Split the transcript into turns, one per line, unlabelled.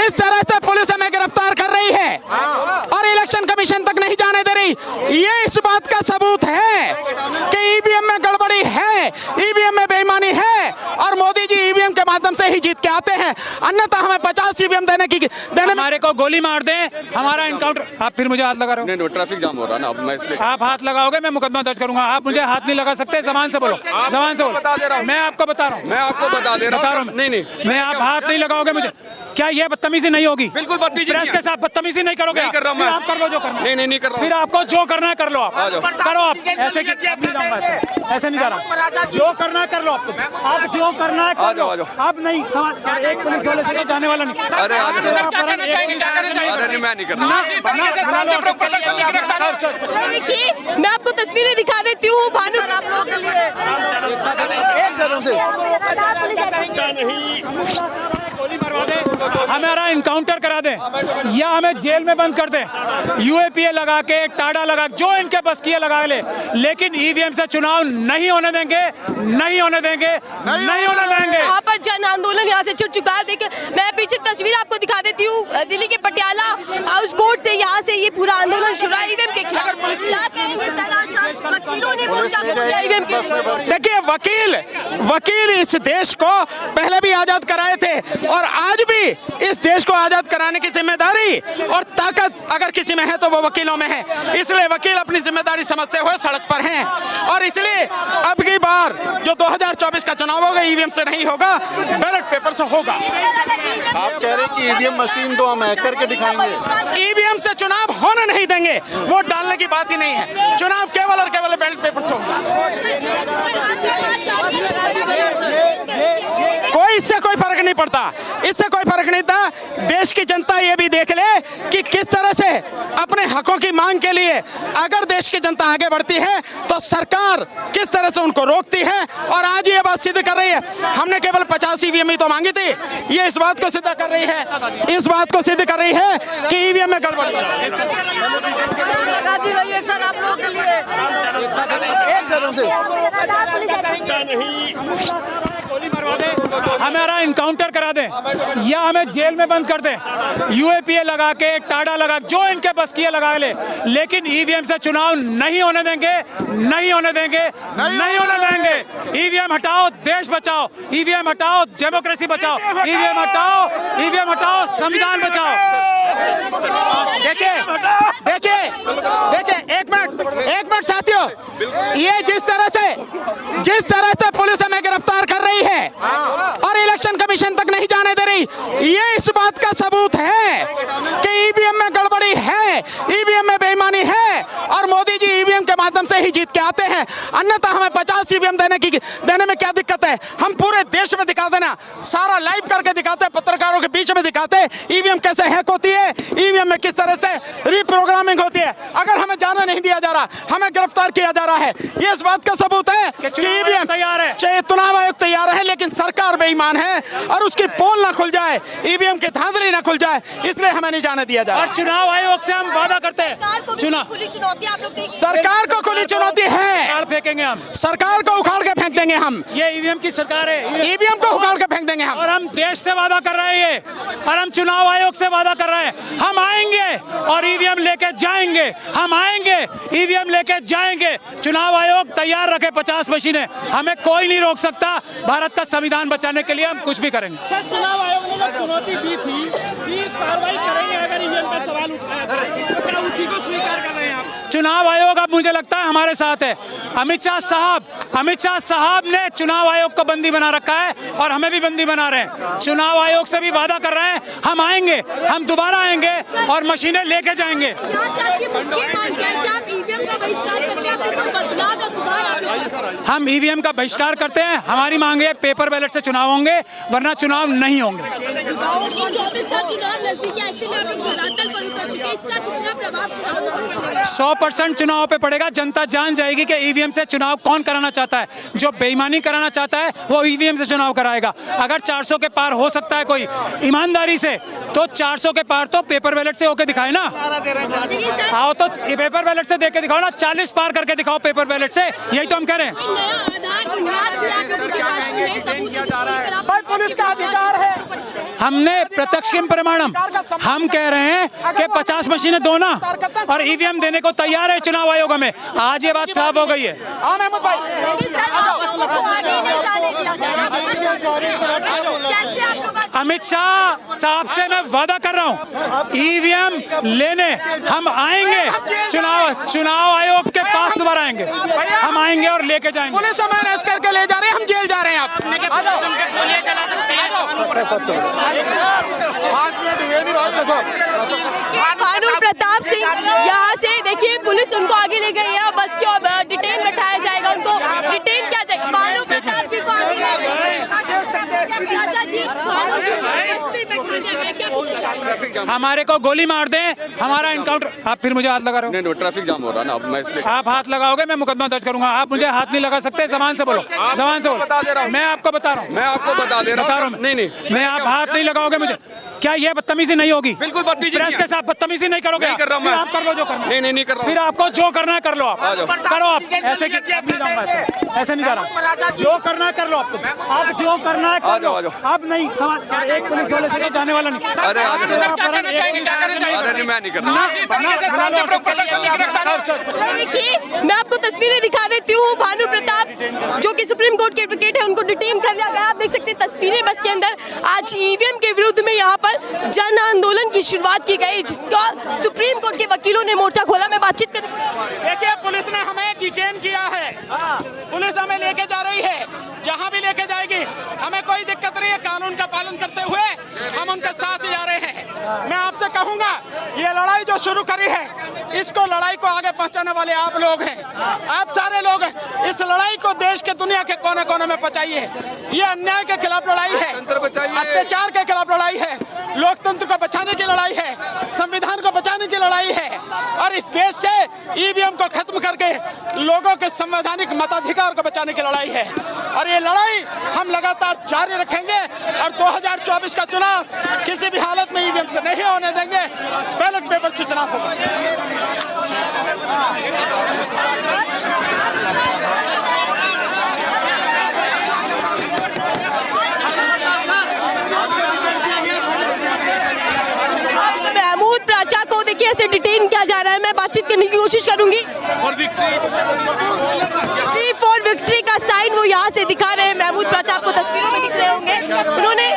जिस तरह से पुलिस हमें गिरफ्तार कर रही है और इलेक्शन कमीशन तक नहीं जाने दे रही, ये इस बात का सबूत है कि ईवीएम में गड़बड़ी है, ईवीएम में बेईमानी है और मोदी जी ईवीएम के माध्यम से ही जीत के आते हैं। अन्यथा हमें 50 ईवीएम देने
हमारे को गोली मार दें, हमारा इनकाउंटर। आप फिर मुझे हाथ लगा रहे हो।
नहीं, ट्रैफिक जाम हो रहा है ना, अब मैं इसलिए।
आप हाथ लगाओगे मैं मुकदमा दर्ज करूंगा। आप मुझे हाथ नहीं लगा सकते। जबान से बोलो, जबान से बोलो। मैं आपको बता रहा हूँ,
मैं आपको बता दे रहा हूँ। नहीं,
मैं आप हाथ नहीं लगाओगे मुझे। क्या ये बदतमीजी नहीं होगी?
बिल्कुल बदतमीजी
प्रेस के साथ बदतमीजी नहीं करोगे?
नहीं कर रहा हूं मैं।
आप कर लो जो करना।
नहीं कर रहा हूं।
फिर आपको जो करना है कर लो। आप करो, आप ऐसे ऐसे नहीं जा रहा। जो करना है कर लो। आप जो करना है कर लो। अब नहीं समाज एक पुलिस वाले से जाने वाला नहीं।
अरे मैं नहीं कर रहा।
देखिए, मैं आपको तस्वीरें दिखा देती हूँ भानु।
गोली मरवा दे, हमारा इनकाउंटर करा दें या हमें जेल में बंद कर दें, यूएपीए लगा के टाड़ा लगा जो इनके बस किए लगा ले, लेकिन ईवीएम से चुनाव नहीं होने देंगे, नहीं होने देंगे, नहीं होने देंगे।
यहाँ पर जन आंदोलन यहाँ से छुट चुका है। देखिए, मैं पीछे तस्वीर आपको दिखा देती हूँ। दिल्ली के पटियाला हाउस कोर्ट से यहाँ से ये पूरा आंदोलन शुरू है ईवीएम के खिलाफ। क्या कहेंगे सर, आज वकीलों ने मोर्चा खोला ईवीएम के खिलाफ।
देखिए, वकील इस देश को पहले भी आजाद कराए थे और आज भी इस देश को आजाद कराने की जिम्मेदारी और ताकत अगर किसी में है तो वो वकीलों में है। इसलिए वकील अपनी जिम्मेदारी समझते हुए सड़क पर हैं और इसलिए अब की बार जो 2024 का चुनाव होगा ईवीएम से नहीं होगा, बैलेट पेपर से होगा।
आप कह रहे हैं कि ईवीएम मशीन तो हम हैक करके दिखाएंगे।
ईवीएम से चुनाव होने नहीं देंगे, वोट डालने की बात ही नहीं है। चुनाव केवल और केवल बैलेट पेपर से होगा। इससे कोई फर्क नहीं पड़ता, इससे कोई फर्क नहीं था। देश की जनता ये भी देख ले कि किस तरह से अपने हकों की मांग के लिए अगर देश की जनता आगे बढ़ती है तो सरकार किस तरह से उनको रोकती है और आज ये बात सिद्ध कर रही है। हमने केवल 50 ईवीएम ही तो मांगी थी, ये इस बात को सिद्ध कर रही है, इस बात को सिद्ध कर रही है कि ईवीएम में गड़बड़
गोली मरवा दे, हमारा इनकाउंटर करा दें या हमें जेल में बंद कर दें, यूएपीए लगा के टाड़ा लगा जो इनके बस किए लगा ले, लेकिन ईवीएम से चुनाव नहीं होने देंगे, नहीं होने देंगे, नहीं होने देंगे। ईवीएम हटाओ, देश बचाओ। ईवीएम हटाओ, डेमोक्रेसी बचाओ। ईवीएम हटाओ, ईवीएम हटाओ, संविधान बचाओ।
देखिए देखिए देखिए, एक मिनट साथियों, ये जिस तरह से पुलिस हमें गिरफ्तार कर रही है और इलेक्शन कमीशन तक नहीं जाने दे रही, ये इस बात का सबूत है कि ईवीएम में गड़बड़ी है, ईवीएम में बेईमानी है और मोदी जी ईवीएम के माध्यम से ही जीत के आते हैं। अन्यथा हमें 50 ईवीएम देने में क्या दिक्कत है? हम पूरे देश में दिखा देना, सारा लाइव करके दिखाते हैं, पत्रकारों के बीच में दिखाते हैं ईवीएम कैसे हैक होती है, ईवीएम में किस तरह से रीप्रोग्रामिंग होती है। अगर हमें जाना नहीं दिया जा रहा, हमें गिरफ्तार किया जा रहा है, ये इस बात का सबूत है कि ईवीएम
तैयार है,
चाहे चुनाव आयोग तैयार है, लेकिन सरकार बेईमान है और उसकी पोल ना खुल जाए, ईवीएम की धांधली ना खुल जाए, इसलिए हमें नहीं जाने दिया जा रहा।
और चुनाव आयोग से हम वादा करते हैं,
सरकार को खुली चुनौती है,
फेंकेंगे हम,
सरकार को उखाड़ के फेंक देंगे हम।
ये ईवीएम की सरकार है,
ईवीएम को उखाड़ के फेंक देंगे हम।
और हम देश से वादा कर रहे हैं और हम चुनाव आयोग से वादा कर रहे हैं, हम आएंगे और ईवीएम लेके जाएंगे, हम आएंगे ईवीएम लेके जाएंगे। चुनाव आयोग तैयार रखे 50 मशीनें, हमें कोई नहीं रोक सकता। भारत का संविधान बचाने के लिए हम कुछ भी करेंगे।
सर, चुनाव आयोग ने जो चुनौती दी थी कि कार्रवाई करेंगे अगर ईवीएम पे सवाल उठाया तो क्या उसी को स्वीकार कर रहे हैं आप?
चुनाव आयोग अब मुझे लगता है हमारे साथ है। अमित शाह साहब ने चुनाव आयोग को बंदी बना रखा है और हमें भी बंदी बना रहे हैं। चुनाव आयोग से भी वादा कर रहे हैं, हम आएंगे, हम दोबारा आएंगे और मशीनें लेके जाएंगे। हम ईवीएम का बहिष्कार करते हैं। हमारी मांग है पेपर बैलेट से चुनाव होंगे, वरना चुनाव नहीं होंगे।
24 का चुनाव नजदीक है, ऐसे में आप लोग धरातल पर उतर चुके हैं, इसका कितना प्रभाव चुनावों पर पड़ेगा?
100% चुनाव पे पड़ेगा। जनता जान जाएगी कि ईवीएम से चुनाव कौन कराना चाहता है। जो बेईमानी कराना चाहता है वो ईवीएम से चुनाव कराएगा। अगर 400 के पार हो सकता है कोई ईमानदारी से, तो 400 के पार तो पेपर बैलेट से होके दिखाए ना। आओ तो ये पेपर बैलेट से देख के दिखाओ ना, 40 पार करके दिखाओ पेपर बैलेट से, यही तो हम कह रहे हैं।
भाई पुलिस का अधिकार है।
हमने प्रत्यक्ष किम प्रमाणम, हम कह रहे हैं कि 50 मशीनें दो ना, और ईवीएम देने को तैयार है चुनाव आयोग में। आज ये बात साफ हो गई है।
हाँ महमूद भाई,
अमित शाह साहब से मैं वादा कर रहा हूँ, ईवीएम लेने हम आएंगे, चुनाव आयोग के पास दोबारा आएंगे, हम आएंगे और लेके जाएंगे।
पुलिस हमें अरेस्ट करके ले जा रहे हैं, हम जेल जा रहे हैं।
भानु प्रताप सिंह यहाँ से देखिए, पुलिस उनको आगे ले गई है, बस क्यों डिटेन बैठाया जाएगा, उनको डिटेन किया जाएगा। भानु प्रताप जी को आगे ले गई, राजा जी, भानु जी को बस में बैठाया जाएगा, क्या पूछेगा?
हमारे को गोली मार दें, हमारा इनकाउंटर। आप फिर मुझे हाथ लगा रहे हो।
नहीं, ट्रैफिक जाम हो रहा है ना, अब मैं इसलिए।
आप हाथ लगाओगे मैं मुकदमा दर्ज करूंगा। आप मुझे हाथ नहीं लगा सकते, जबान से बोलो, जबान से बोलो। मैं आपको बता रहा हूँ,
मैं आपको बता दे रहा हूँ। नहीं,
मैं आप हाथ नहीं लगाओगे मुझे। क्या ये बदतमीजी नहीं होगी?
बिल्कुल बदतमीजी
प्रेस के साथ बदतमीजी नहीं करोगे?
नहीं कर रहा हूं मैं।
आप कर लो जो करना।
नहीं कर रहा हूं।
फिर आपको जो करना है कर लो, आप करो। आप ऐसे नहीं जाऊंगा, ऐसे नहीं जा रहा। जो करना है कर लो, आप जो करना है कर लो। आप नहीं सवाल, एक पुलिस वाले से जाने वाला नहीं।
अरे मैं नहीं कर रहा।
देखिए, मैं आपको तस्वीरें दिखा देती हूँ। भानु प्रताप जो कि सुप्रीम कोर्ट के एडवोकेट है, उनको डिटेन कर लिया गया। आप देख सकते हैं तस्वीरें बस के अंदर। आज ईवीएम के विरुद्ध में यहाँ पर जन आंदोलन की शुरुआत की गई, जिसका सुप्रीम कोर्ट के वकीलों ने मोर्चा खोला। मैं बातचीत कर,
देखिए पुलिस ने हमें डिटेन किया है, पुलिस हमें लेके जा रही है, जहाँ भी लेके जाएगी हमें कोई दिक्कत नहीं है। कानून का पालन करते हुए हम उनके साथ जा रहे हैं। मैं आपसे कहूँगा, ये लड़ाई जो शुरू करी है, इसको लड़ाई को आगे पहुँचाने वाले आप लोग हैं, आप सारे लोग हैं। इस लड़ाई को देश के दुनिया के कोने कोने में पहुँचाइए। ये अन्याय के खिलाफ लड़ाई है, अत्याचार के खिलाफ लड़ाई है, लोकतंत्र को बचाने की लड़ाई है, संविधान को बचाने की लड़ाई है, और इस देश से ईवीएम को खत्म करके लोगों के संवैधानिक मताधिकार को बचाने की लड़ाई है। और ये लड़ाई हम लगातार जारी रखेंगे, और 2024 का चुनाव किसी भी हालत में ईवीएम से नहीं होने देंगे। बैलेट पेपर से चुनाव होगा।
महमूद प्राचा को देखिए ऐसे डिटेन किया जा रहा है। मैं बातचीत करने की कोशिश करूंगी। फॉर विक्ट्री का साइन वो यहाँ से दिखा रहे हैं। महमूद प्राचा आपको तस्वीरों में दिख रहे होंगे। उन्होंने